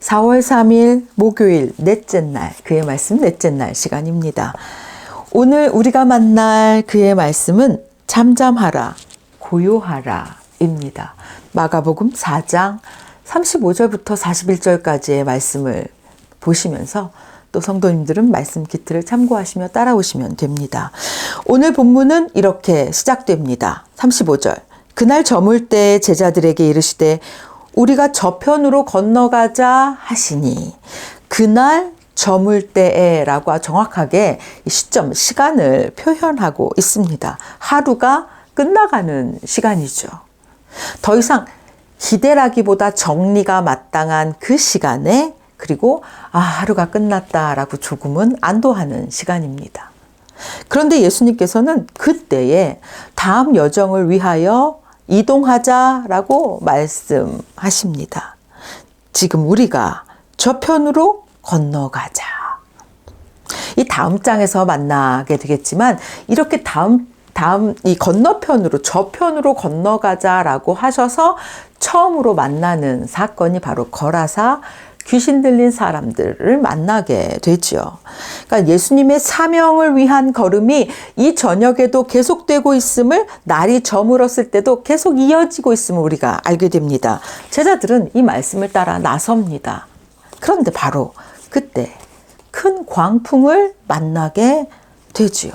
4월 3일 목요일 넷째 날, 그의 말씀 넷째 날 시간입니다. 오늘 우리가 만날 그의 말씀은 잠잠하라, 고요하라 입니다. 마가복음 4장 35절부터 41절까지의 말씀을 보시면서 또 성도님들은 말씀 기트를 참고하시며 따라오시면 됩니다. 오늘 본문은 이렇게 시작됩니다. 35절. 그날 저물 때 제자들에게 이르시되 우리가 저편으로 건너가자 하시니, 그날 저물 때에 라고 정확하게 시점, 시간을 표현하고 있습니다. 하루가 끝나가는 시간이죠. 더 이상 기대라기보다 정리가 마땅한 그 시간에, 그리고 하루가 끝났다라고 조금은 안도하는 시간입니다. 그런데 예수님께서는 그때에 다음 여정을 위하여 이동하자라고 말씀하십니다. 지금 우리가 저편으로 건너가자. 이 다음 장에서 만나게 되겠지만, 이렇게 다음 이 건너편으로, 저편으로 건너가자라고 하셔서 처음으로 만나는 사건이 바로 거라사 귀신 들린 사람들을 만나게 되죠. 그러니까 예수님의 사명을 위한 걸음이 이 저녁에도 계속되고 있음을, 날이 저물었을 때도 계속 이어지고 있음을 우리가 알게 됩니다. 제자들은 이 말씀을 따라 나섭니다. 그런데 바로 그때 큰 광풍을 만나게 되지요.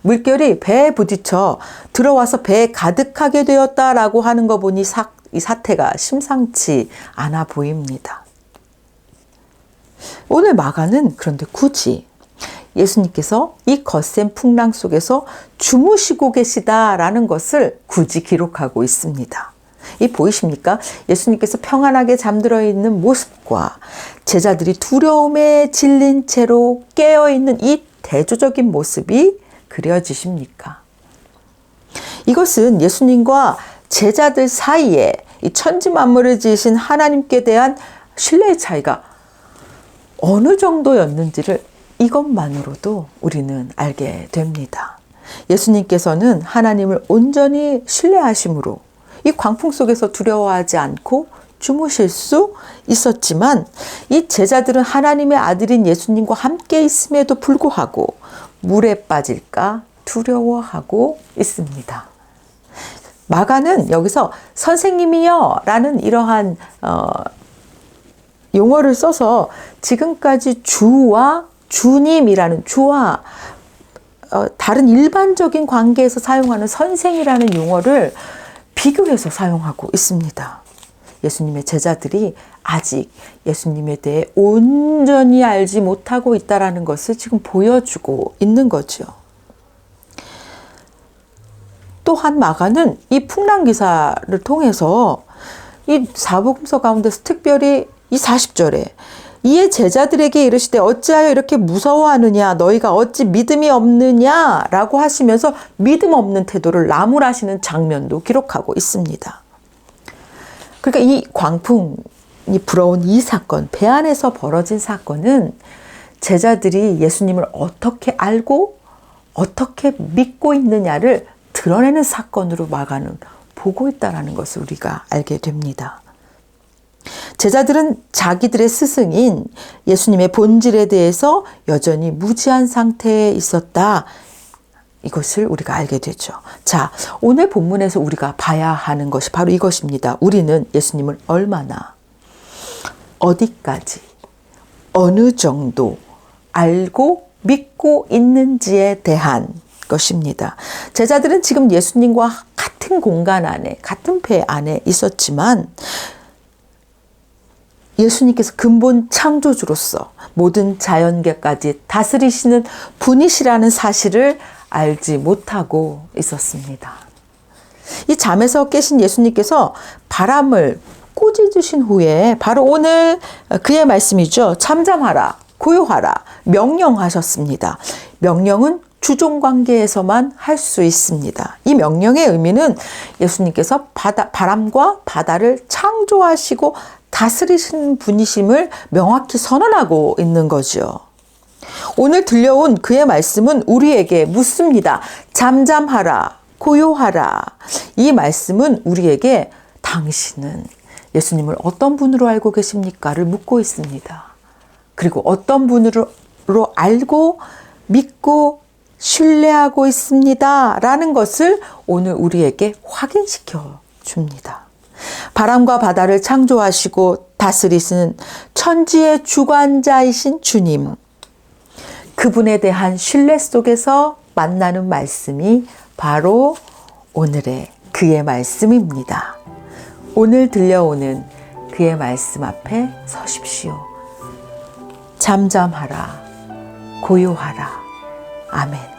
물결이 배에 부딪혀 들어와서 배에 가득하게 되었다라고 하는 거 보니 이 사태가 심상치 않아 보입니다. 오늘 마가는 그런데 굳이 예수님께서 이 거센 풍랑 속에서 주무시고 계시다라는 것을 굳이 기록하고 있습니다. 이 보이십니까? 예수님께서 평안하게 잠들어 있는 모습과 제자들이 두려움에 질린 채로 깨어있는 이 대조적인 모습이 그려지십니까? 이것은 예수님과 제자들 사이에 이 천지 만물을 지으신 하나님께 대한 신뢰의 차이가 어느 정도였는지를 이것만으로도 우리는 알게 됩니다. 예수님께서는 하나님을 온전히 신뢰하심으로 이 광풍 속에서 두려워하지 않고 주무실 수 있었지만, 이 제자들은 하나님의 아들인 예수님과 함께 있음에도 불구하고 물에 빠질까 두려워하고 있습니다. 마가는 여기서 선생님이여 라는 이러한 용어를 써서 지금까지 주와 주님이라는, 주와 다른 일반적인 관계에서 사용하는 선생이라는 용어를 비교해서 사용하고 있습니다. 예수님의 제자들이 아직 예수님에 대해 온전히 알지 못하고 있다는 것을 지금 보여주고 있는 거죠. 또한 마가는 이 풍랑 기사를 통해서 이 사복음서 가운데서 특별히 이 40절에 이에 제자들에게 이르시되 어찌하여 이렇게 무서워하느냐, 너희가 어찌 믿음이 없느냐 라고 하시면서 믿음 없는 태도를 나무라시는 장면도 기록하고 있습니다. 그러니까 이 광풍이 불어온 이 사건, 배 안에서 벌어진 사건은 제자들이 예수님을 어떻게 알고 어떻게 믿고 있느냐를 드러내는 사건으로 마가는 보고 있다는 것을 우리가 알게 됩니다. 제자들은 자기들의 스승인 예수님의 본질에 대해서 여전히 무지한 상태에 있었다. 이것을 우리가 알게 되죠. 자, 오늘 본문에서 우리가 봐야 하는 것이 바로 이것입니다. 우리는 예수님을 얼마나, 어디까지, 어느 정도 알고 믿고 있는지에 대한 것입니다. 제자들은 지금 예수님과 같은 공간 안에, 같은 배 안에 있었지만 예수님께서 근본 창조주로서 모든 자연계까지 다스리시는 분이시라는 사실을 알지 못하고 있었습니다. 이 잠에서 깨신 예수님께서 바람을 꾸짖으신 후에 바로 오늘 그의 말씀이죠. 잠잠하라, 고요하라, 명령하셨습니다. 명령은 주종관계에서만 할 수 있습니다. 이 명령의 의미는 예수님께서 바람과 바다를 창조하시고 다스리신 분이심을 명확히 선언하고 있는 거죠. 오늘 들려온 그의 말씀은 우리에게 묻습니다. 잠잠하라, 고요하라. 이 말씀은 우리에게 당신은 예수님을 어떤 분으로 알고 계십니까?를 묻고 있습니다. 그리고 어떤 분으로 알고 믿고 신뢰하고 있습니다. 라는 것을 오늘 우리에게 확인시켜 줍니다. 바람과 바다를 창조하시고 다스리시는 천지의 주관자이신 주님. 그분에 대한 신뢰 속에서 만나는 말씀이 바로 오늘의 그의 말씀입니다. 오늘 들려오는 그의 말씀 앞에 서십시오. 잠잠하라. 고요하라. 아멘.